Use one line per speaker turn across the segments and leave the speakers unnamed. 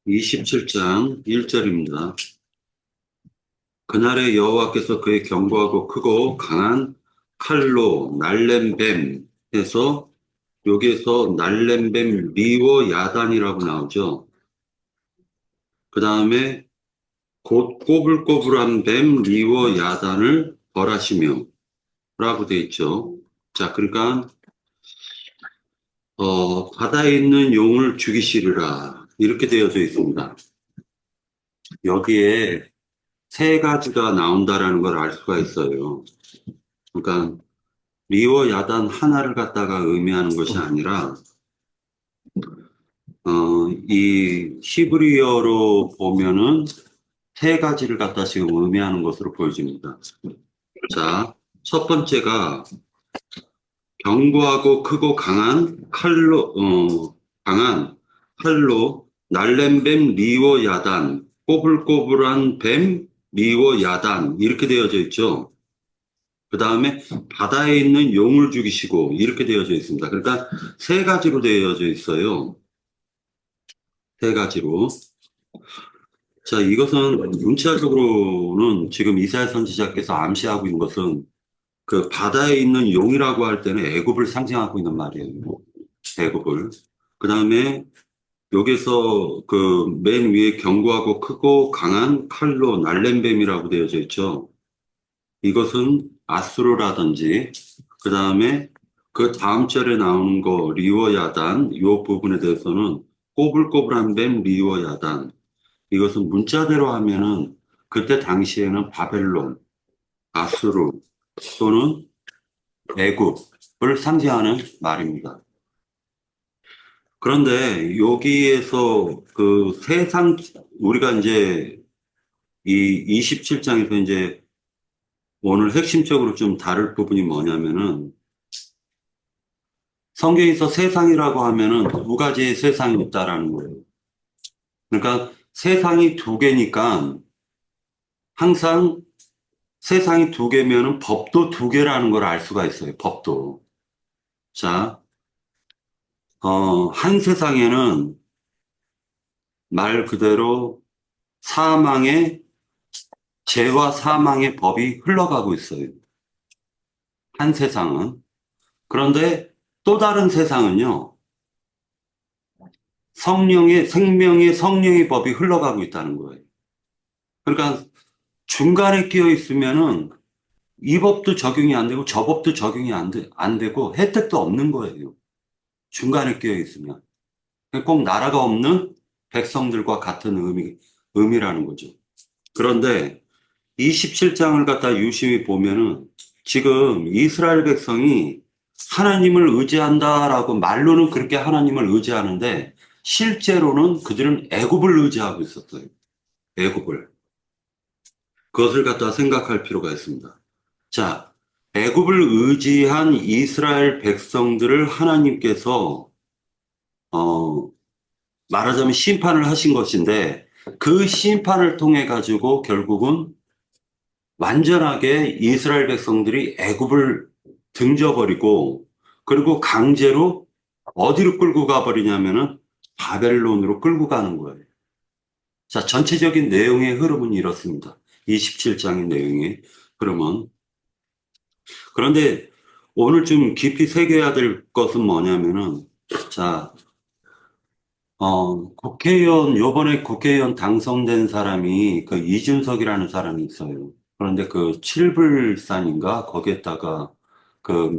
27장 1절입니다. 그날에 여호와께서 그의 견고하고 크고 강한 칼로 날렘뱀 해서 여기에서 날렘뱀 리워 야단이라고 나오죠. 그 다음에 곧 꼬불꼬불한 뱀 리워 야단을 벌하시며 라고 돼 있죠. 자, 그러니까 바다에 있는 용을 죽이시리라 이렇게 되어져 있습니다. 여기에 세 가지가 나온다라는 걸 알 수가 있어요. 그러니까 리워 야단 하나를 갖다가 의미하는 것이 아니라 이 히브리어로 보면은 세 가지를 갖다 지금 의미하는 것으로 보여집니다. 자, 첫 번째가 견고하고 크고 강한 칼로 날렘뱀 리워 야단, 꼬불꼬불한 뱀 리워 야단 이렇게 되어져 있죠. 그 다음에 바다에 있는 용을 죽이시고 이렇게 되어져 있습니다. 그러니까 세 가지로 되어져 있어요. 세 가지로. 자, 이것은 문자적으로는 지금 이사야 선지자께서 암시하고 있는 것은 그 바다에 있는 용이라고 할 때는 애굽을 상징하고 있는 말이에요. 애굽을. 그 다음에 여기서 그 맨 위에 견고하고 크고 강한 칼로 날렘뱀이라고 되어져 있죠. 이것은 아수르라든지 그 다음에 그 다음 절에 나오는 거 리워 야단 이 부분에 대해서는 꼬불꼬불한 뱀 리워 야단 이것은 문자대로 하면은 그때 당시에는 바벨론, 아수르 또는 애굽을 상징하는 말입니다. 그런데 여기에서 그 세상 우리가 이제 이 27장에서 이제 오늘 핵심적으로 좀 다룰 부분이 뭐냐면은 성경에서 세상이라고 하면은 두 가지의 세상이 있다라는 거예요. 그러니까 세상이 두 개니까 항상 세상이 두 개면은 법도 두 개라는 걸 알 수가 있어요. 법도. 자, 한 세상에는 말 그대로 사망의 죄와 사망의 법이 흘러가고 있어요. 한 세상은. 그런데 또 다른 세상은요. 생명의 성령의 법이 흘러가고 있다는 거예요. 그러니까 중간에 끼어 있으면은 이 법도 적용이 안 되고 저 법도 적용이 안 되고 혜택도 없는 거예요. 중간에 끼어 있으면. 꼭 나라가 없는 백성들과 같은 의미라는 거죠. 그런데 27장을 갖다 유심히 보면은 지금 이스라엘 백성이 하나님을 의지한다라고 말로는 그렇게 하나님을 의지하는데 실제로는 그들은 애굽을 의지하고 있었어요. 애굽을. 그것을 갖다 생각할 필요가 있습니다. 자, 애굽을 의지한 이스라엘 백성들을 하나님께서 어, 말하자면 심판을 하신 것인데 그 심판을 통해 가지고 결국은 완전하게 이스라엘 백성들이 애굽을 등져버리고 그리고 강제로 어디로 끌고 가버리냐면은 바벨론으로 끌고 가는 거예요. 자, 전체적인 내용의 흐름은 이렇습니다. 27장의 내용이. 그러면 그런데 오늘 좀 깊이 새겨야 될 것은 뭐냐면은 자, 요번에 국회의원 당선된 사람이 그 이준석이라는 사람이 있어요. 그런데 그 칠불산인가? 거기에다가 그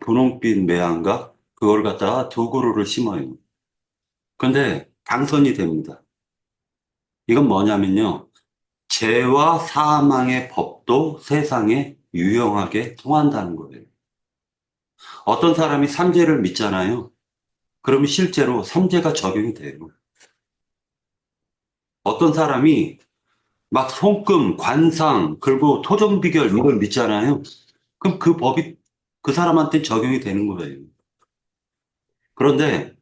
분홍빛 매화인가? 그걸 갖다가 두 그루를 심어요. 근데 당선이 됩니다. 이건 뭐냐면요. 죄와 사망의 법도 세상에 유용하게 통한다는 거예요. 어떤 사람이 삼재를 믿잖아요. 그러면 실제로 삼재가 적용이 돼요. 어떤 사람이 막 손금, 관상, 그리고 토종비결 이걸 믿잖아요. 그럼 그 법이 그 사람한테 적용이 되는 거예요. 그런데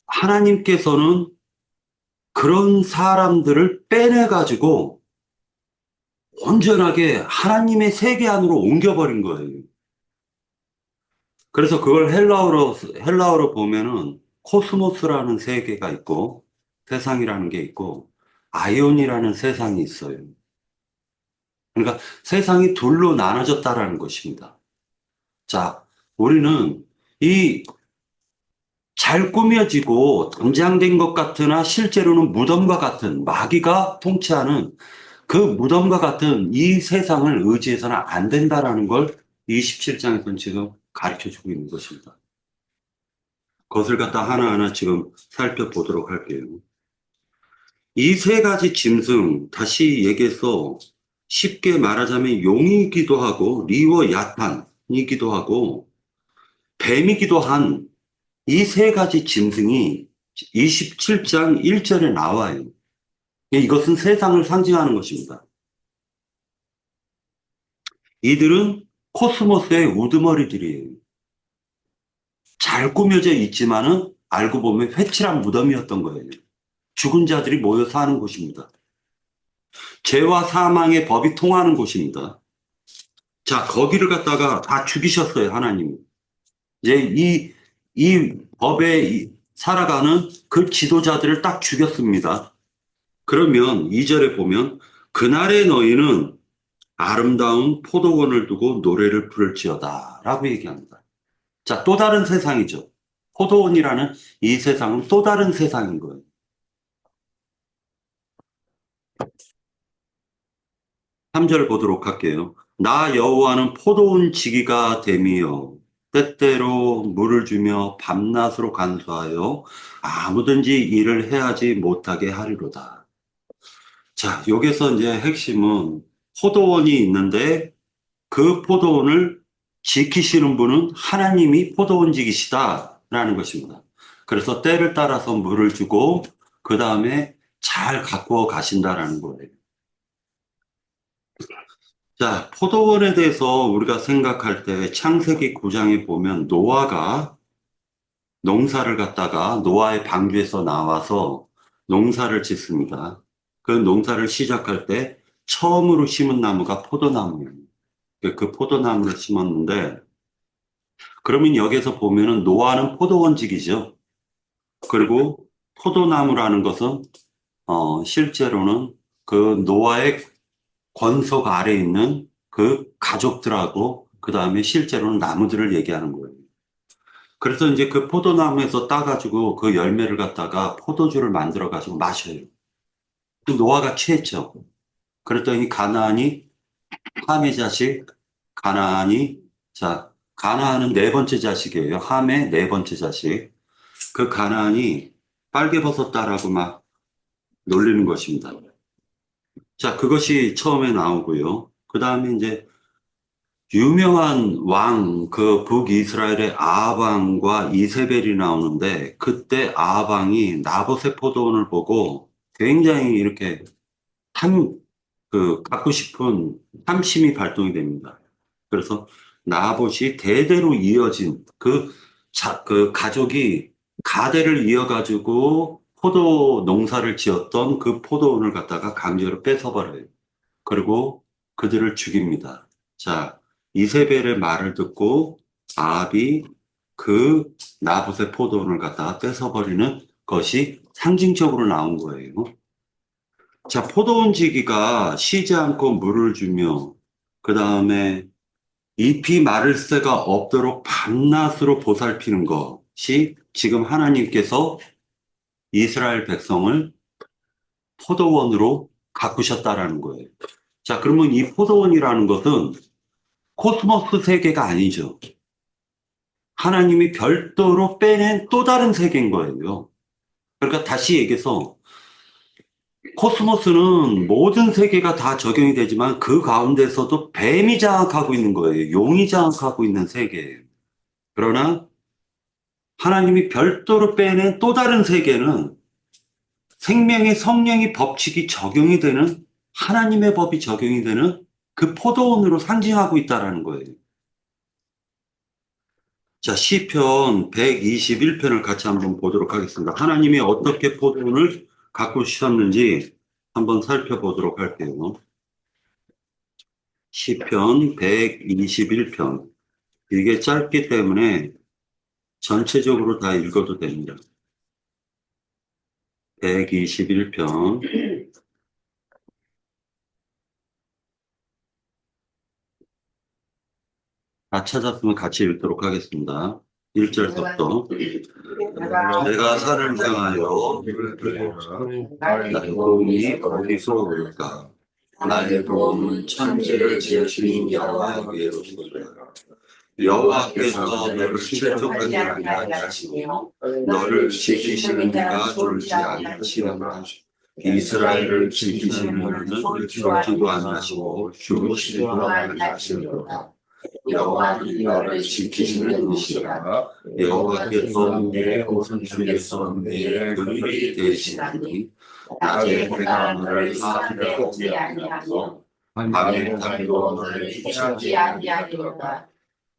하나님께서는 그런 사람들을 빼내가지고 온전하게 하나님의 세계 안으로 옮겨버린 거예요. 그래서 그걸 헬라어로 보면은 코스모스라는 세계가 있고 세상이라는 게 있고 아이온이라는 세상이 있어요. 그러니까 세상이 둘로 나눠졌다라는 것입니다. 자, 우리는 이 잘 꾸며지고 담장된 것 같으나 실제로는 무덤과 같은 마귀가 통치하는 그 무덤과 같은 이 세상을 의지해서는 안 된다라는 걸 27장에서는 지금 가르쳐 주고 있는 것입니다. 그것을 갖다 하나하나 지금 살펴보도록 할게요. 이 세 가지 짐승, 다시 얘기해서 쉽게 말하자면 용이기도 하고 리워 야탄이기도 하고 뱀이기도 한 이 세 가지 짐승이 27장 1절에 나와요. 이것은 세상을 상징하는 것입니다. 이들은 코스모스의 우두머리들이에요. 잘 꾸며져 있지만은 알고 보면 회칠한 무덤이었던 거예요. 죽은 자들이 모여 사는 곳입니다. 죄와 사망의 법이 통하는 곳입니다. 자, 거기를 갖다가 다 죽이셨어요, 하나님이. 이제 이 법에 살아가는 그 지도자들을 딱 죽였습니다. 그러면 2절에 보면 그날의 너희는 아름다운 포도원을 두고 노래를 부를지어다 라고 얘기합니다. 자, 또 다른 세상이죠. 포도원이라는 이 세상은 또 다른 세상인 거예요. 3절 보도록 할게요. 나 여호와는 포도원 지기가 됨이요 때때로 물을 주며 밤낮으로 간수하여 아무든지 일을 해하지 못하게 하리로다. 자, 여기서 이제 핵심은 포도원이 있는데 그 포도원을 지키시는 분은 하나님이 포도원직이시다라는 것입니다. 그래서 때를 따라서 물을 주고 그 다음에 잘 가꾸어 가신다라는 거예요. 자, 포도원에 대해서 우리가 생각할 때 창세기 9장에 보면 노아가 농사를 갖다가 노아의 방주에서 나와서 농사를 짓습니다. 그 농사를 시작할 때 처음으로 심은 나무가 포도나무예요. 그 포도나무를 심었는데 그러면 여기서 보면은 노아는 포도원직이죠. 그리고 포도나무라는 것은 실제로는 그 노아의 권속 아래에 있는 그 가족들하고 그 다음에 실제로는 나무들을 얘기하는 거예요. 그래서 이제 그 포도나무에서 따가지고 그 열매를 갖다가 포도주를 만들어가지고 마셔요. 또 노아가 취했죠. 그랬더니 가나안이 함의 자식, 가나안이 자 가나안은 네 번째 자식이에요. 함의 네 번째 자식. 그 가나안이 빨개버섯 따라고 막 놀리는 것입니다. 자, 그것이 처음에 나오고요. 그 다음에 이제 유명한 왕, 그 북이스라엘의 아합 왕과 이세벨이 나오는데 그때 아합 왕이 나봇의 포도원을 보고 굉장히 이렇게 갖고 싶은 탐심이 발동이 됩니다. 그래서 나봇이 대대로 이어진 그 가족이 가대를 이어가지고 포도 농사를 지었던 그 포도원을 갖다가 강제로 뺏어버려요. 그리고 그들을 죽입니다. 자, 이세벨의 말을 듣고 아합이 그 나봇의 포도원을 갖다가 뺏어버리는 것이 상징적으로 나온 거예요. 자, 포도원 지기가 쉬지 않고 물을 주며 그 다음에 잎이 마를 새가 없도록 밤낮으로 보살피는 것이 지금 하나님께서 이스라엘 백성을 포도원으로 가꾸셨다라는 거예요. 자, 그러면 이 포도원이라는 것은 코스모스 세계가 아니죠. 하나님이 별도로 빼낸 또 다른 세계인 거예요. 그러니까 다시 얘기해서 코스모스는 모든 세계가 다 적용이 되지만 그 가운데서도 뱀이 장악하고 있는 거예요. 용이 장악하고 있는 세계예요. 그러나 하나님이 별도로 빼낸 또 다른 세계는 생명의 성령의 법칙이 적용이 되는 하나님의 법이 적용이 되는 그 포도원으로 상징하고 있다는 거예요. 자, 시편 121편을 같이 한번 보도록 하겠습니다. 하나님이 어떻게 포도원을 가꾸셨는지 한번 살펴보도록 할게요. 시편 121편. 이게 짧기 때문에 전체적으로 다 읽어도 됩니다. 121편. 다 찾았으면 같이 읽도록 하겠습니다. 1절부터. 내가 산을 향하여 나의 도움이 어디서 올까? 나의 도움은 천지를 지으신 여호와께로소이다. 여호와께서 너를 실족하지 아니하시며 너를 지키시는 이가 졸지 아니하시나마. 이스라엘을 지키시는 이는 졸지도 아니하시고 주무시지도 아니하시리로다. 여호와는 너를 지키시는 이시라. 여호와께서 내 오른쪽에서 내 그늘이 되시나니 낮에 해가 너를 사하지 아니하며 밤에 달도 너를 비추지 아니하리로다.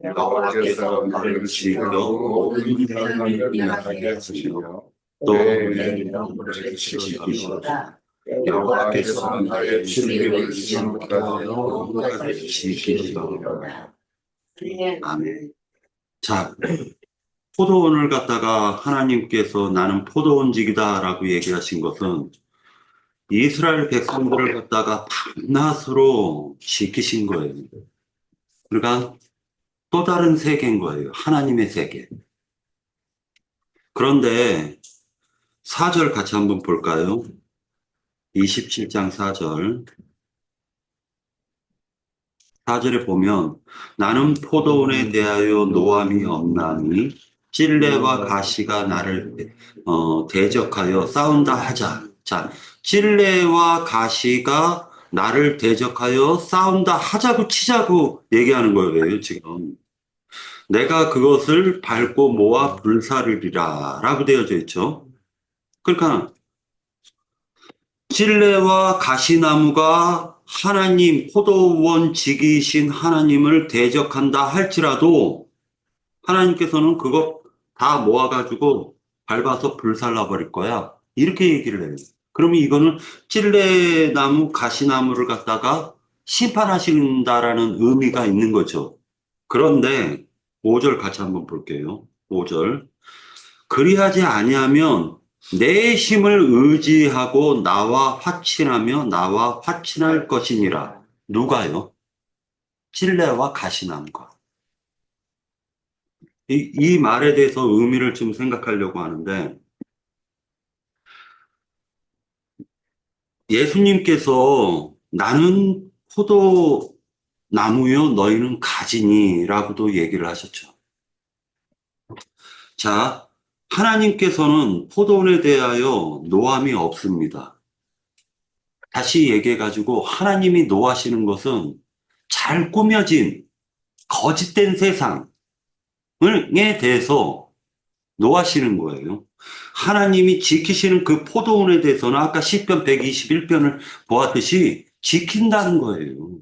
여호와께서 너를 지켜 모든 사람을 일하게 하시며 또 내 영혼을 지키시리로다. 여호와께서 너의 출입을 지금부터 영원까지 지키시리로다. 아멘. 자, 포도원을 갖다가 하나님께서 나는 포도원직이다라고 얘기하신 것은 이스라엘 백성들을 갖다가 밤낮으로 지키신 거예요. 그러니까 또 다른 세계인 거예요. 하나님의 세계. 그런데 4절 같이 한번 볼까요? 27장 4절. 4절에 보면 나는 포도원에 대하여 노함이 없나니 찔레와 가시가 나를 대적하여 싸운다 하자. 자, 찔레와 가시가 나를 대적하여 싸운다 하자고 치자고 얘기하는 거예요, 지금. 내가 그것을 밟고 모아 불사르리라 라고 되어져 있죠. 그러니까 찔레와 가시나무가 하나님, 포도원 직이신 하나님을 대적한다 할지라도 하나님께서는 그거 다 모아가지고 밟아서 불살라 버릴 거야. 이렇게 얘기를 해요. 그러면 이거는 찔레나무, 가시나무를 갖다가 심판하신다라는 의미가 있는 거죠. 그런데 5절 같이 한번 볼게요. 5절. 그리하지 아니하면 내 힘을 의지하고 나와 화친하며 나와 화친할 것이니라. 누가요? 찔레와 가시나무가. 이 말에 대해서 의미를 좀 생각하려고 하는데 예수님께서 나는 포도나무요 너희는 가지니라고도 얘기를 하셨죠. 자, 하나님께서는 포도원에 대하여 노함이 없습니다. 다시 얘기해가지고 하나님이 노하시는 것은 잘 꾸며진 거짓된 세상에 대해서 노하시는 거예요. 하나님이 지키시는 그 포도원에 대해서는 아까 시편 121편을 보았듯이 지킨다는 거예요.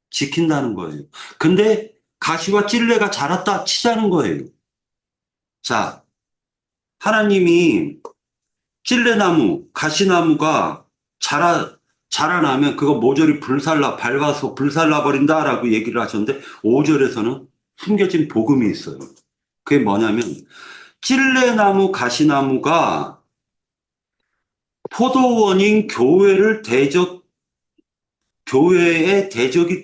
지킨다는 거예요. 근데 가시와 찔레가 자랐다 치자는 거예요. 자, 하나님이 찔레나무, 가시나무가 자라나면 그거 모조리 밟아서 불살라 버린다라고 얘기를 하셨는데 5절에서는 숨겨진 복음이 있어요. 그게 뭐냐면 찔레나무, 가시나무가 포도원인 교회의 대적이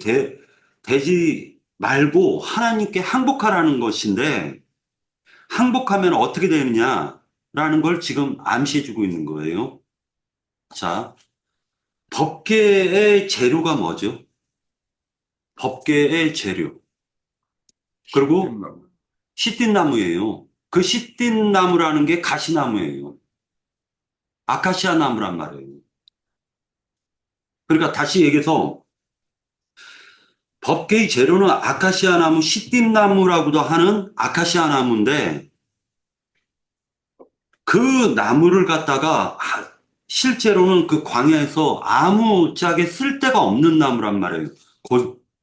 되지 말고 하나님께 항복하라는 것인데 항복하면 어떻게 되느냐라는 걸 지금 암시해주고 있는 거예요. 자, 법궤의 재료가 뭐죠? 법궤의 재료. 그리고 시띠나무예요. 그 시띠나무라는 게 가시나무예요. 아카시아 나무란 말이에요. 그러니까 다시 얘기해서 법궤의 재료는 아카시아 나무, 시띠나무라고도 하는 아카시아 나무인데 그 나무를 갖다가 실제로는 그 광야에서 아무짝에 쓸데가 없는 나무란 말이에요.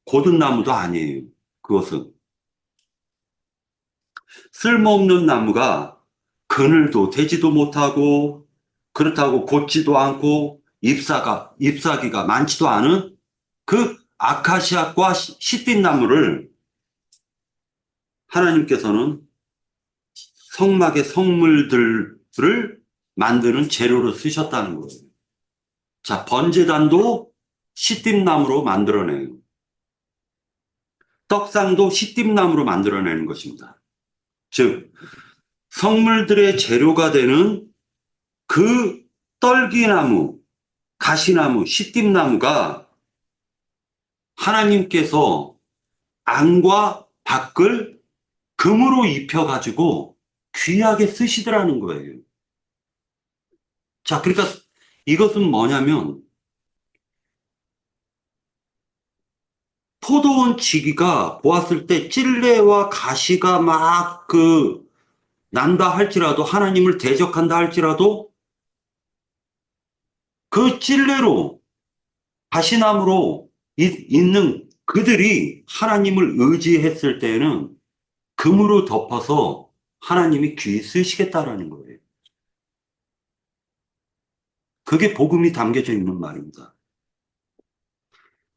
고든 나무도 아니에요. 그것은. 쓸모없는 나무가 그늘도 되지도 못하고 그렇다고 곧지도 않고 잎사귀가 많지도 않은 그 아카시아과 시띠나무를 하나님께서는 성막의 성물들을 만드는 재료로 쓰셨다는 거예요. 자, 번제단도 시띠나무로 만들어내요. 떡상도 시띠나무로 만들어내는 것입니다. 즉, 성물들의 재료가 되는 그 떨기나무, 가시나무, 시띠나무가 하나님께서 안과 밖을 금으로 입혀가지고 귀하게 쓰시더라는 거예요. 자, 그러니까 이것은 뭐냐면 포도원 지기가 보았을 때 찔레와 가시가 막 난다 할지라도 하나님을 대적한다 할지라도 그 찔레로 가시나무로 있는 그들이 하나님을 의지했을 때에는 금으로 덮어서 하나님이 귀히 쓰시겠다라는 거예요. 그게 복음이 담겨져 있는 말입니다.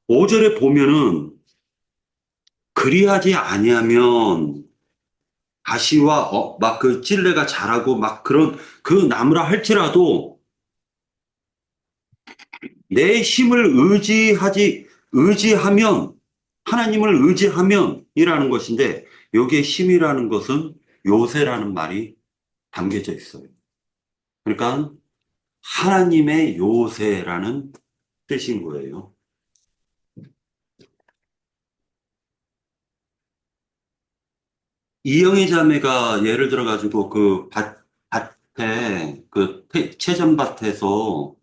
5절에 보면은 그리하지 아니하면 가시와 막 그 찔레가 자라고 막 그런 그 나무라 할지라도 내 힘을 의지하면 하나님을 의지하면 이라는 것인데 여기에 힘이라는 것은 요새라는 말이 담겨져 있어요. 그러니까 하나님의 요새라는 뜻인 거예요. 이영애 자매가 예를 들어가지고 밭에, 채전밭에서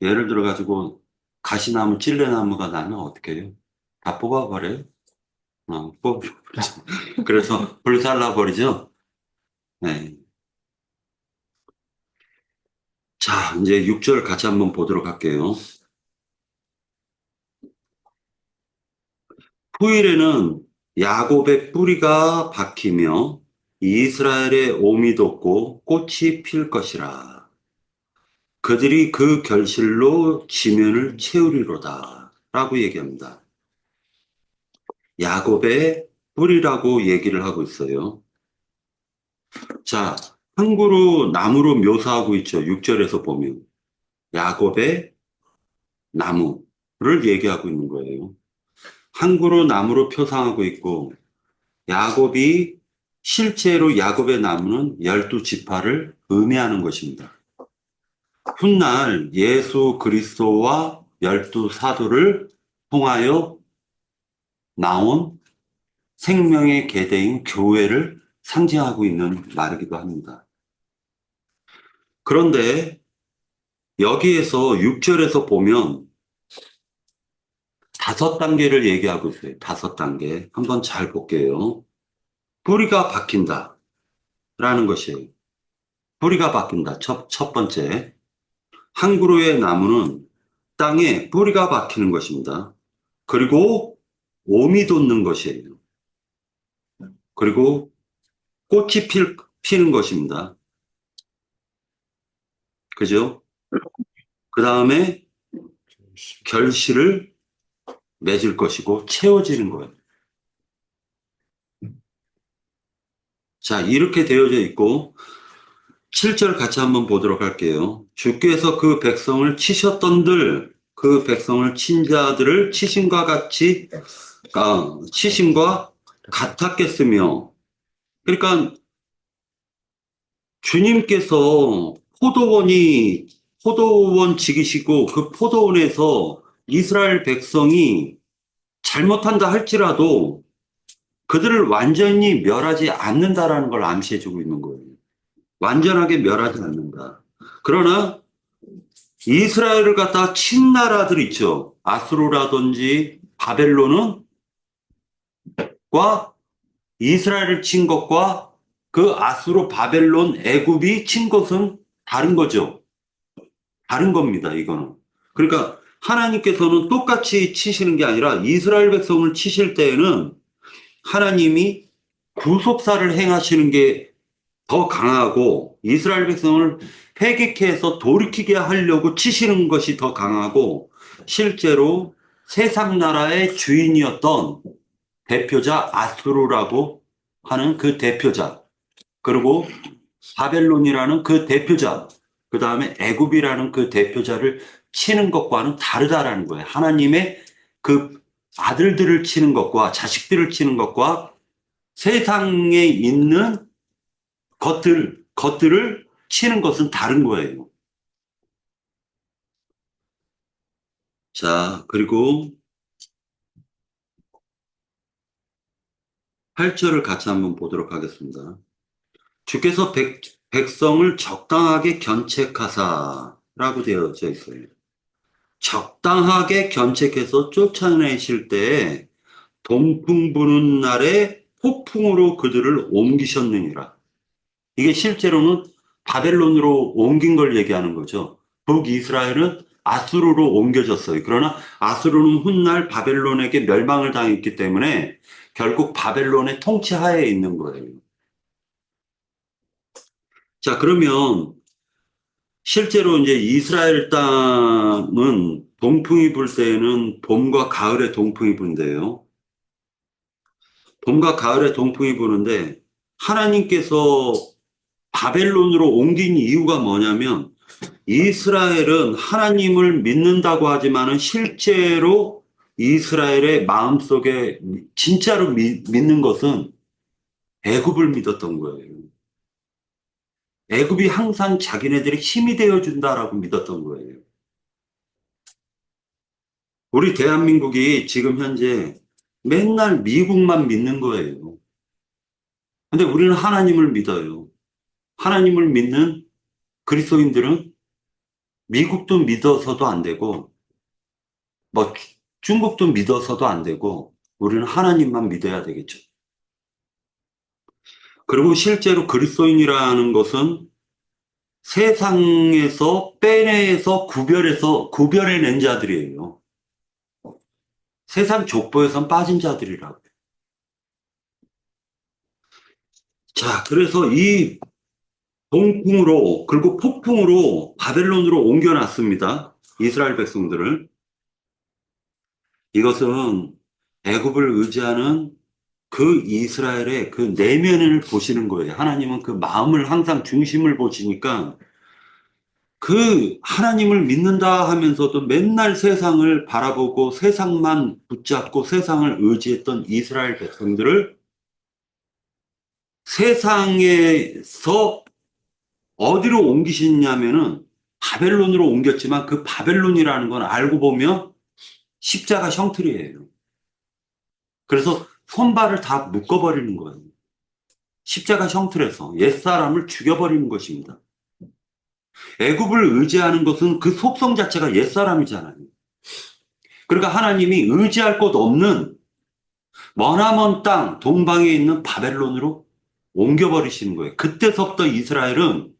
예를 들어가지고 가시나무, 찔레나무가 나면 어떻게 해요? 다 뽑아버려요? 뽑아버리죠. 그래서 불살라버리죠? 네. 자, 이제 6절 같이 한번 보도록 할게요. 후일에는 야곱의 뿌리가 박히며 이스라엘의 옴이 돋고 꽃이 필 것이라. 그들이 그 결실로 지면을 채우리로다. 라고 얘기합니다. 야곱의 뿌리라고 얘기를 하고 있어요. 자, 한구로 나무로 묘사하고 있죠. 6절에서 보면. 야곱의 나무를 얘기하고 있는 거예요. 한구로 나무로 표상하고 있고, 야곱이 실제로 야곱의 나무는 12지파를 의미하는 것입니다. 훗날 예수 그리스도와 12사도를 통하여 나온 생명의 계대인 교회를 상징하고 있는 말이기도 합니다. 그런데 여기에서 6절에서 보면 5단계를 얘기하고 있어요. 5단계. 한번 잘 볼게요. 뿌리가 박힌다. 라는 것이에요. 뿌리가 박힌다. 첫 번째. 한 그루의 나무는 땅에 뿌리가 박히는 것입니다. 그리고 옴이 돋는 것이에요. 그리고 꽃이 피는 것입니다. 그죠? 그 다음에 결실을 맺을 것이고 채워지는 거예요. 자, 이렇게 되어져 있고 7절 같이 한번 보도록 할게요. 주께서 그 백성을 치셨던들 그 백성을 친 자들을 치심과 같았겠으며 그러니까 주님께서 포도원 지기시고 그 포도원에서 이스라엘 백성이 잘못한다 할지라도 그들을 완전히 멸하지 않는다라는 걸 암시해주고 있는 거예요. 완전하게 멸하지 않는다. 그러나 이스라엘을 갖다 친 나라들 있죠. 아수르라든지 바벨론은 이스라엘을 친 것과 그 아수르, 바벨론, 애굽이 친 것은 다른 거죠. 다른 겁니다, 이거는. 그러니까 하나님께서는 똑같이 치시는 게 아니라 이스라엘 백성을 치실 때에는 하나님이 구속사를 행하시는 게 더 강하고 이스라엘 백성을 회개케 해서 돌이키게 하려고 치시는 것이 더 강하고 실제로 세상 나라의 주인이었던 대표자 아수르라고 하는 그 대표자, 그리고 바벨론이라는 그 대표자, 그 다음에 애굽이라는 그 대표자를 치는 것과는 다르다라는 거예요. 하나님의 그 아들들을 치는 것과 자식들을 치는 것과 세상에 있는 것들을 치는 것은 다른 거예요. 자, 그리고 8절을 같이 한번 보도록 하겠습니다. 주께서 백성을 적당하게 견책하사라고 되어져 있어요. 적당하게 견책해서 쫓아내실 때에 동풍 부는 날에 폭풍으로 그들을 옮기셨느니라. 이게 실제로는 바벨론으로 옮긴 걸 얘기하는 거죠. 북이스라엘은 아수르로 옮겨졌어요. 그러나 아수르는 훗날 바벨론에게 멸망을 당했기 때문에 결국 바벨론의 통치하에 있는 거예요. 자, 그러면 실제로 이제 이스라엘 땅은 동풍이 불 때에는 봄과 가을에 동풍이 분대요. 봄과 가을에 동풍이 부는데 하나님께서 바벨론으로 옮긴 이유가 뭐냐면 이스라엘은 하나님을 믿는다고 하지만은 실제로 이스라엘의 마음속에 진짜로 믿는 것은 애굽을 믿었던 거예요. 애굽이 항상 자기네들이 힘이 되어준다라고 믿었던 거예요. 우리 대한민국이 지금 현재 맨날 미국만 믿는 거예요. 근데 우리는 하나님을 믿어요. 하나님을 믿는 그리스도인들은 미국도 믿어서도 안 되고, 뭐 중국도 믿어서도 안 되고, 우리는 하나님만 믿어야 되겠죠. 그리고 실제로 그리스도인이라는 것은 세상에서 빼내서 구별해낸 자들이에요. 세상 족보에선 빠진 자들이라고. 자, 그래서 이 동풍으로, 그리고 폭풍으로 바벨론으로 옮겨놨습니다. 이스라엘 백성들을. 이것은 애굽을 의지하는 그 이스라엘의 그 내면을 보시는 거예요. 하나님은 그 마음을 항상 중심을 보시니까 그 하나님을 믿는다 하면서도 맨날 세상을 바라보고 세상만 붙잡고 세상을 의지했던 이스라엘 백성들을 세상에서 어디로 옮기셨냐면은 바벨론으로 옮겼지만 그 바벨론이라는 건 알고 보면 십자가 형틀이에요. 그래서 손발을 다 묶어버리는 거예요. 십자가 형틀에서 옛사람을 죽여버리는 것입니다. 애굽을 의지하는 것은 그 속성 자체가 옛사람이잖아요. 그러니까 하나님이 의지할 곳 없는 머나먼 땅 동방에 있는 바벨론으로 옮겨버리시는 거예요. 그때서부터 이스라엘은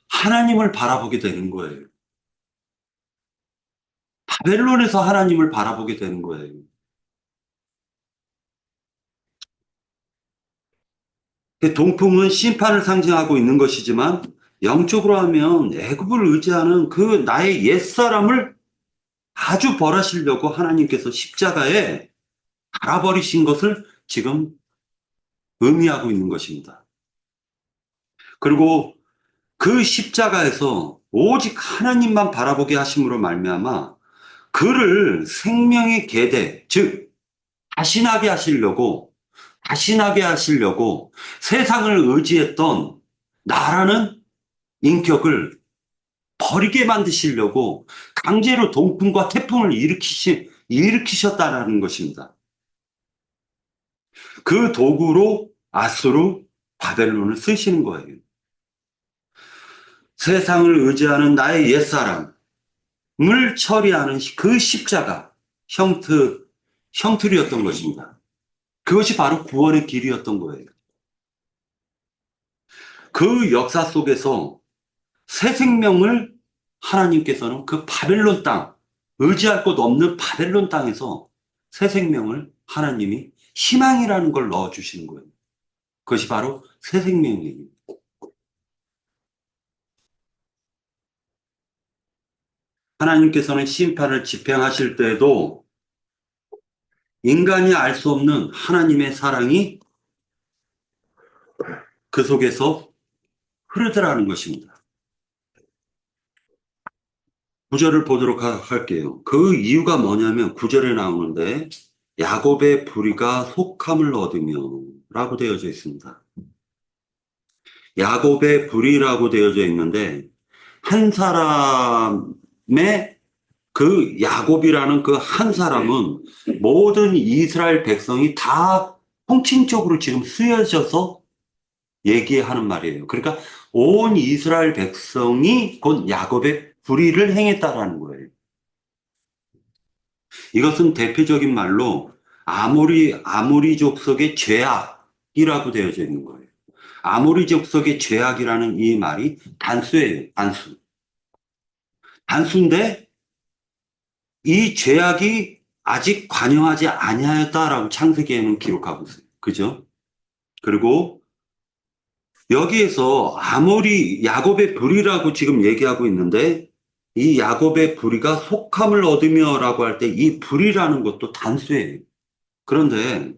하나님을 바라보게 되는 거예요. 바벨론에서 하나님을 바라보게 되는 거예요. 동풍은 심판을 상징하고 있는 것이지만 영적으로 하면 애굽을 의지하는 그 나의 옛사람을 아주 벌하시려고 하나님께서 십자가에 달아버리신 것을 지금 의미하고 있는 것입니다. 그리고 그 십자가에서 오직 하나님만 바라보게 하심으로 말미암아 그를 생명의 계대, 즉 다신하게 하시려고 세상을 의지했던 나라는 인격을 버리게 만드시려고 강제로 동풍과 태풍을 일으키셨다라는 것입니다. 그 도구로 아수르, 바벨론을 쓰시는 거예요. 세상을 의지하는 나의 옛사람을 처리하는 그 십자가, 형틀이었던 것입니다. 그것이 바로 구원의 길이었던 거예요. 그 역사 속에서 새 생명을 하나님께서는 그 바벨론 땅, 의지할 곳 없는 바벨론 땅에서 새 생명을 하나님이 희망이라는 걸 넣어주시는 거예요. 그것이 바로 새 생명이에요. 하나님께서는 심판을 집행하실 때에도 인간이 알 수 없는 하나님의 사랑이 그 속에서 흐르더라는 것입니다. 구절을 보도록 할게요. 그 이유가 뭐냐면 구절에 나오는데 야곱의 불의가 속함을 얻으며 라고 되어져 있습니다. 야곱의 불의라고 되어져 있는데 한 사람의 그 야곱이라는 그 한 사람은 모든 이스라엘 백성이 다 통칭적으로 지금 쓰여져서 얘기하는 말이에요. 그러니까 온 이스라엘 백성이 곧 야곱의 불의를 행했다라는 거예요. 이것은 대표적인 말로 아모리 족속의 죄악이라고 되어져 있는 거예요. 아모리 족속의 죄악이라는 이 말이 단수예요. 단수인데 이 죄악이 아직 관영하지 아니하였다라고 창세기에는 기록하고 있어요. 그죠? 그리고 여기에서 야곱의 불의라고 지금 얘기하고 있는데 이 야곱의 불의가 속함을 얻으며라고 할 때 이 불의라는 것도 단수예요. 그런데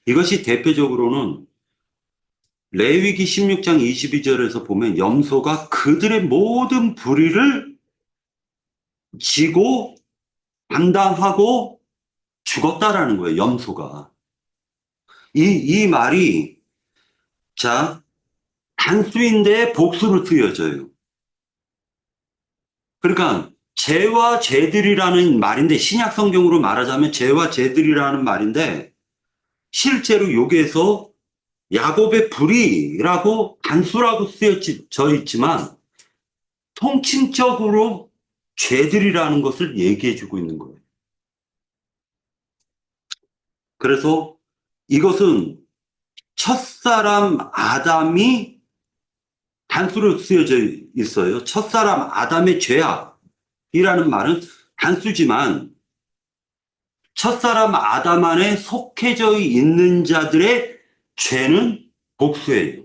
이것이 대표적으로는 레위기 16장 22절에서 보면 염소가 그들의 모든 불의를 지고 감당하고 죽었다라는 거예요, 염소가. 이 말이, 자, 단수인데 복수로 쓰여져요. 그러니까, 죄와 죄들이라는 말인데, 신약 성경으로 말하자면 죄와 죄들이라는 말인데, 실제로 여기에서 야곱의 불의라고 단수라고 쓰여져 있지만, 통칭적으로 죄들이라는 것을 얘기해 주고 있는 거예요. 그래서 이것은 첫사람 아담이 단수로 쓰여져 있어요. 첫사람 아담의 죄악이라는 말은 단수지만 첫사람 아담 안에 속해져 있는 자들의 죄는 복수예요.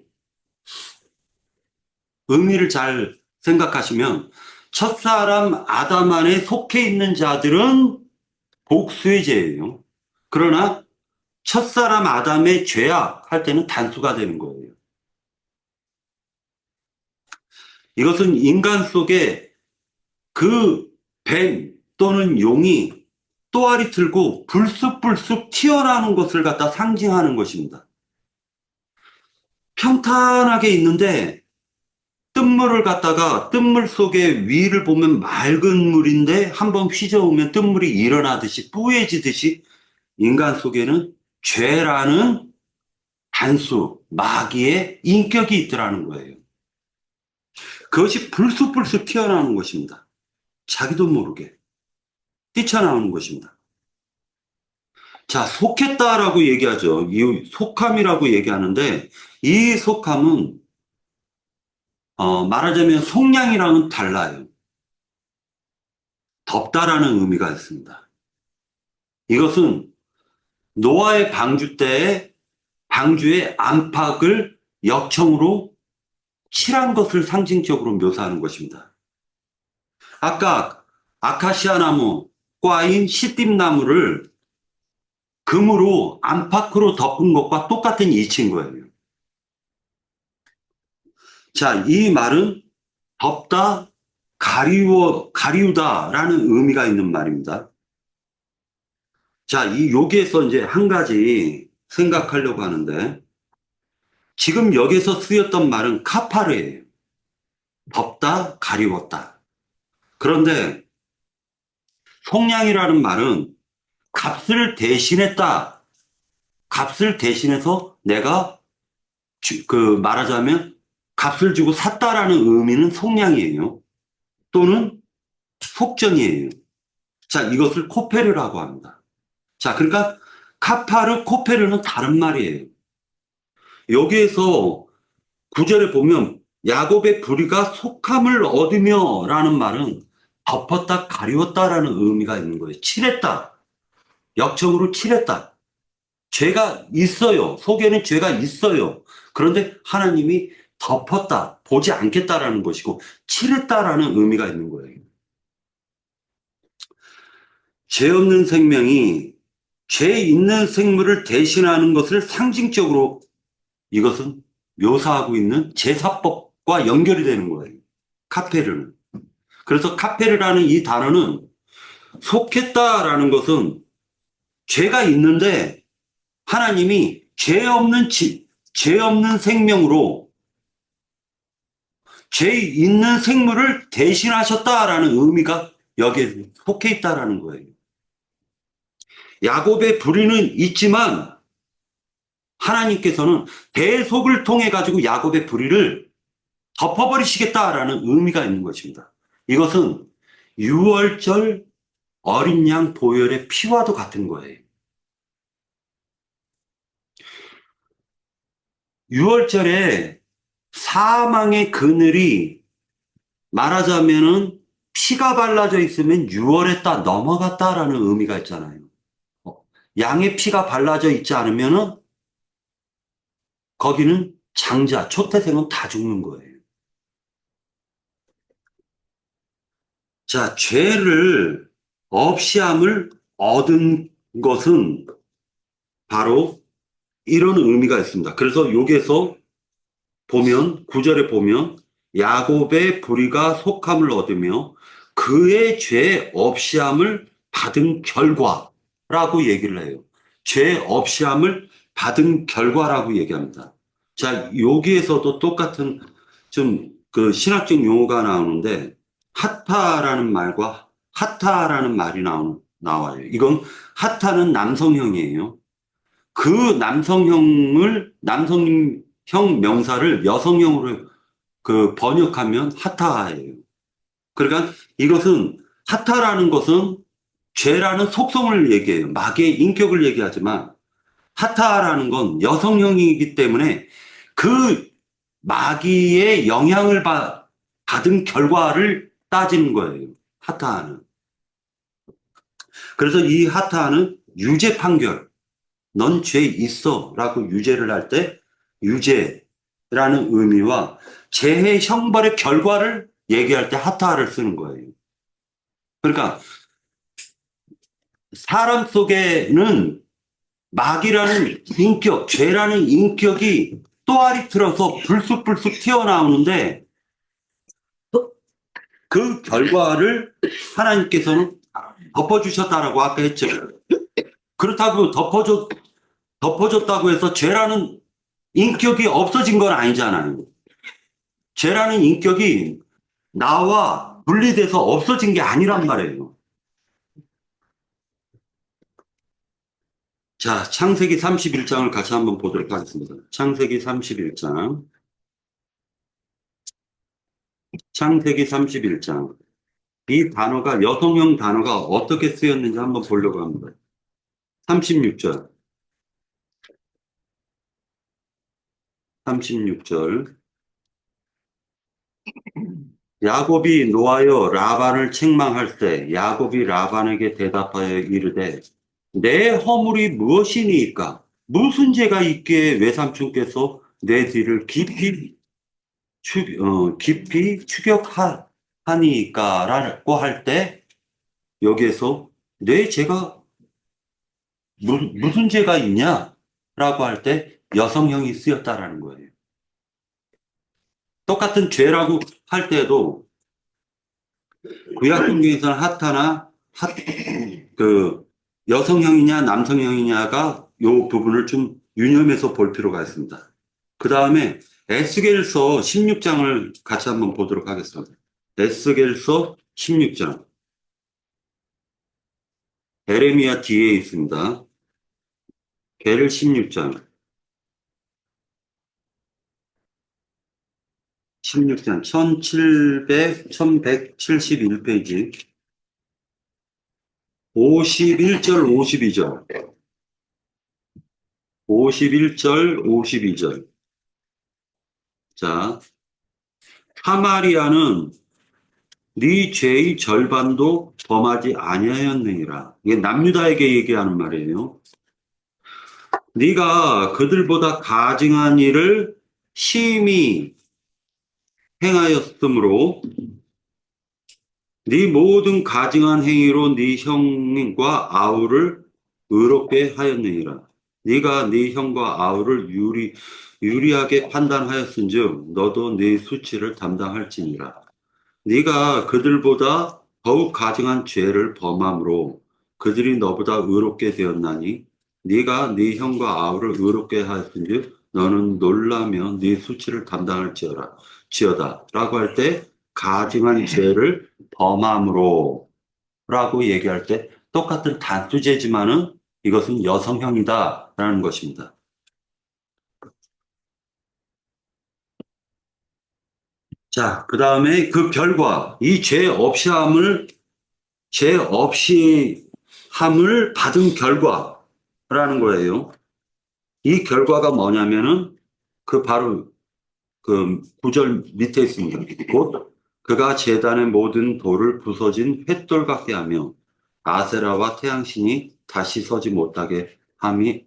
의미를 잘 생각하시면 첫사람 아담 안에 속해 있는 자들은 복수의 죄예요. 그러나 첫사람 아담의 죄악 할 때는 단수가 되는 거예요. 이것은 인간 속에 그 뱀 또는 용이 또아리 틀고 불쑥불쑥 튀어나오는 것을 갖다 상징하는 것입니다. 평탄하게 있는데 뜬물을 갖다가 뜬물 속에 위를 보면 맑은 물인데 한번 휘저으면 뜬물이 일어나듯이 뿌얘지듯이 인간 속에는 죄라는 단수, 마귀의 인격이 있더라는 거예요. 그것이 불쑥불쑥 튀어나오는 것입니다. 자기도 모르게 뛰쳐나오는 것입니다. 자, 속했다라고 얘기하죠. 이 속함이라고 얘기하는데 이 속함은 말하자면 속량이랑은 달라요. 덮다라는 의미가 있습니다. 이것은 노아의 방주 때에 방주의 안팎을 역청으로 칠한 것을 상징적으로 묘사하는 것입니다. 아까 아카시아 나무, 꽈인 시띠나무를 금으로 안팎으로 덮은 것과 똑같은 이치인 거예요. 자, 이 말은 덮다, 가리우다라는 의미가 있는 말입니다. 자, 여기에서 이제 한 가지 생각하려고 하는데, 지금 여기서 쓰였던 말은 카파르예요. 덮다, 가리웠다. 그런데 속량이라는 말은 값을 대신했다. 값을 대신해서 내가 말하자면 값을 주고 샀다라는 의미는 속량이에요. 또는 속전이에요. 자, 이것을 코페르라고 합니다. 자, 그러니까 카파르, 코페르는 다른 말이에요. 여기에서 구절에 보면 야곱의 불의가 속함을 얻으며 라는 말은 덮었다, 가리웠다라는 의미가 있는 거예요. 칠했다. 역적으로 칠했다. 죄가 있어요. 속에는 죄가 있어요. 그런데 하나님이 덮었다, 보지 않겠다라는 것이고 칠했다라는 의미가 있는 거예요. 죄 없는 생명이 죄 있는 생물을 대신하는 것을 상징적으로 이것은 묘사하고 있는 제사법과 연결이 되는 거예요. 카페르는. 그래서 카페르라는 이 단어는 속했다라는 것은 죄가 있는데 하나님이 죄 없는 생명으로 죄 있는 생물을 대신하셨다라는 의미가 여기에 속해 있다라는 거예요. 야곱의 불의는 있지만 하나님께서는 대속을 통해 가지고 야곱의 불의를 덮어버리시겠다라는 의미가 있는 것입니다. 이것은 유월절 어린 양 보혈의 피와도 같은 거예요. 유월절에 사망의 그늘이 말하자면은 피가 발라져 있으면 유월했다 넘어갔다라는 의미가 있잖아요. 양의 피가 발라져 있지 않으면은 거기는 장자, 초태생은 다 죽는 거예요. 자, 죄를 없이함을 얻은 것은 바로 이런 의미가 있습니다. 그래서 여기에서 보면, 9절에 보면 야곱의 불의가 속함을 얻으며 그의 죄 없이함을 받은 결과라고 얘기를 해요. 죄 없이함을 받은 결과라고 얘기합니다. 자, 여기에서도 똑같은 좀 그 신학적 용어가 나오는데 하타라는 말과 하타라는 말이 나와요. 이건 하타는 남성형이에요. 그 남성형 명사를 여성형으로 그 번역하면 하타예요. 그러니까 이것은 하타라는 것은 죄라는 속성을 얘기해요. 마귀의 인격을 얘기하지만 하타라는 건 여성형이기 때문에 그 마귀의 영향을 받은 결과를 따지는 거예요. 하타는. 그래서 이 하타는 유죄 판결. 넌 죄 있어 라고 유죄를 할 때 유죄라는 의미와 재해 형벌의 결과를 얘기할 때 하타를 쓰는 거예요. 그러니까 사람 속에는 마귀라는 인격, 죄라는 인격이 또아리 틀어서 불쑥불쑥 튀어나오는데 그 결과를 하나님께서는 덮어주셨다라고 아까 했죠. 그렇다고 덮어줬다고 해서 죄라는 인격이 없어진 건 아니잖아요. 죄라는 인격이 나와 분리돼서 없어진 게 아니란 말이에요. 자, 창세기 31장을 같이 한번 보도록 하겠습니다. 창세기 31장. 창세기 31장. 이 단어가, 여성형 단어가 어떻게 쓰였는지 한번 보려고 합니다. 36절. 36절. 야곱이 노하여 라반을 책망할 때 야곱이 라반에게 대답하여 이르되 내 허물이 무엇이니까 무슨 죄가 있기에 외삼촌께서 내 뒤를 깊이 추격하니까라고 할 때 여기에서 내 죄가 무슨 죄가 있냐라고 할 때 여성형이 쓰였다라는 거예요. 똑같은 죄라고 할 때도 구약 성경에서는 하타나 그 여성형이냐 남성형이냐가 요 부분을 좀 유념해서 볼 필요가 있습니다. 그 다음에 에스겔서 16장을 같이 한번 보도록 하겠습니다. 에스겔서 16장. 에레미야 뒤에 있습니다. 게를 16장. 16장 1171페이지 51절 52절 51절 52절 자, 사마리아는 네 죄의 절반도 범하지 아니하였느니라. 이게 남유다에게 얘기하는 말이에요. 네가 그들보다 가증한 일을 심히 행하였으므로 네 모든 가증한 행위로 네 형과 아우를 의롭게 하였느니라. 네가 네 형과 아우를 유리하게 판단하였은즉 너도 네 수치를 담당할지니라. 네가 그들보다 더욱 가증한 죄를 범함으로 그들이 너보다 의롭게 되었나니 네가 네 형과 아우를 의롭게 하였은즉 너는 놀라며 네 수치를 담당할지어다 라고 할 때 가증한 죄를 범함으로 라고 얘기할 때 똑같은 단수제지만은 이것은 여성형이다 라는 것입니다. 자, 그 다음에 그 결과 이 죄 없이 함을 받은 결과라는 거예요. 이 결과가 뭐냐면은 그 바로 그 구절 밑에 있습니다. 곧 그가 제단의 모든 돌을 부서진 횃돌 같게 하며 아세라와 태양신이 다시 서지 못하게 함에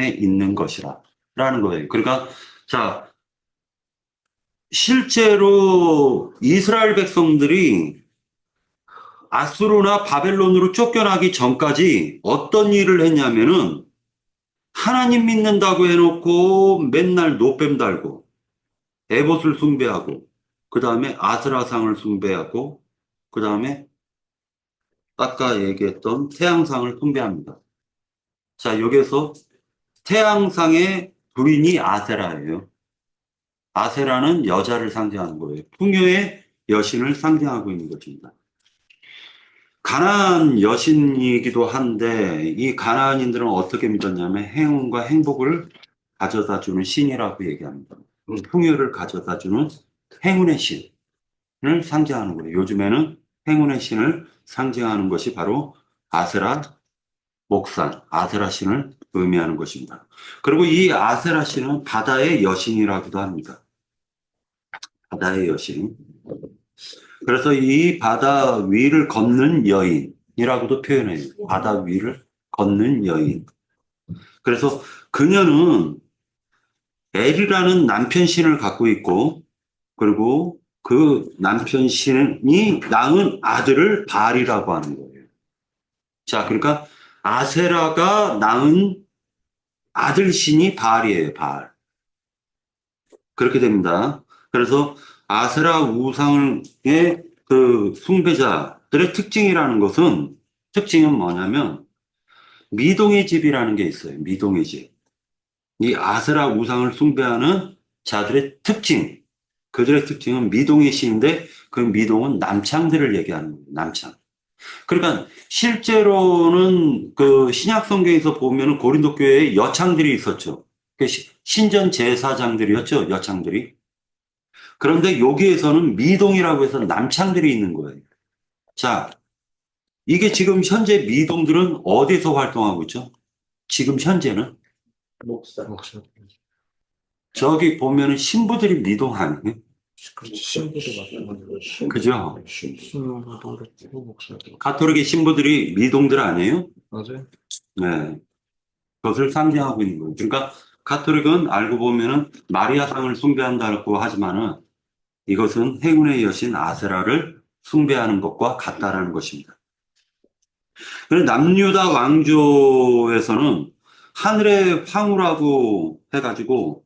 있는 것이라 라는 거예요. 그러니까 자, 실제로 이스라엘 백성들이 아수르나 바벨론으로 쫓겨나기 전까지 어떤 일을 했냐면은 하나님 믿는다고 해놓고 맨날 노뱀 달고 에봇을 숭배하고 그 다음에 아스라상을 숭배하고 그 다음에 아까 얘기했던 태양상을 숭배합니다. 자, 여기서 태양상의 부인이 아세라예요. 아세라는 여자를 상징하는 거예요. 풍요의 여신을 상징하고 있는 것입니다. 가나안 여신이기도 한데 이 가나안인들은 어떻게 믿었냐면 행운과 행복을 가져다 주는 신이라고 얘기합니다. 풍요를 가져다 주는 행운의 신을 상징하는 거예요. 요즘에는 행운의 신을 상징하는 것이 바로 아세라 목산, 아세라 신을 의미하는 것입니다. 그리고 이 아세라 신은 바다의 여신이라고도 합니다. 바다의 여신. 그래서 이 바다 위를 걷는 여인이라고도 표현해요. 바다 위를 걷는 여인. 그래서 그녀는 엘이라는 남편 신을 갖고 있고, 그리고 그 남편 신이 낳은 아들을 바알이라고 하는 거예요. 자, 그러니까 아세라가 낳은 아들 신이 바알이에요, 바알. 그렇게 됩니다. 그래서 아세라 우상의 그 숭배자들의 특징은 뭐냐면 미동의 집이라는 게 있어요. 미동의 집. 이 아세라 우상을 숭배하는 자들의 특징. 그들의 특징은 미동의 시인데 그 미동은 남창들을 얘기하는 거예요. 남창. 그러니까 실제로는 그 신약 성경에서 보면 고린도 교회에 여창들이 있었죠. 그 신전 제사장들이었죠. 여창들이. 그런데 여기에서는 미동이라고 해서 남창들이 있는 거예요. 자, 이게 지금 현재 미동들은 어디서 활동하고 있죠? 지금 현재는
목사.
저기 보면은 신부들이 미동 아니에요?
그렇지. 신부도 마찬가지고.
그죠?
신부도 그렇고, 목사도.
가톨릭의 신부들이 미동들 아니에요?
맞아요.
네. 그것을 상징하고 있는 거예요. 그러니까 가톨릭은 알고 보면은 마리아상을 숭배한다고 하지만은 이것은 행운의 여신 아세라를 숭배하는 것과 같다라는 것입니다. 그런데 남유다 왕조에서는 하늘의 황후라고 해가지고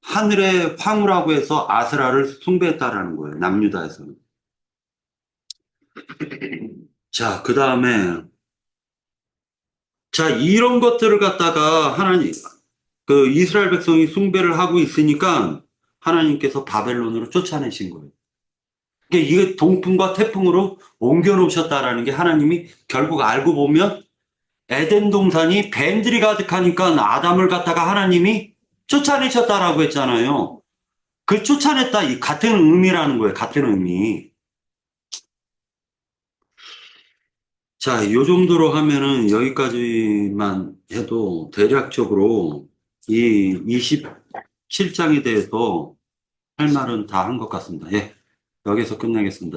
하늘의 황후라고 해서 아세라를 숭배했다라는 거예요. 남유다에서는. 자, 그 다음에 자, 이런 것들을 갖다가 하나님 그 이스라엘 백성이 숭배를 하고 있으니까 하나님께서 바벨론으로 쫓아내신 거예요. 그러니까 이게 동풍과 태풍으로 옮겨 놓으셨다라는 게 하나님이 결국 알고 보면 에덴 동산이 뱀들이 가득하니까 아담을 갖다가 하나님이 쫓아내셨다라고 했잖아요. 그 쫓아냈다 이 같은 의미라는 거예요. 같은 의미. 자, 요 정도로 하면은 여기까지만 해도 대략적으로 이 27장에 대해서 할 말은 다 한 것 같습니다. 예, 여기서 끝내겠습니다.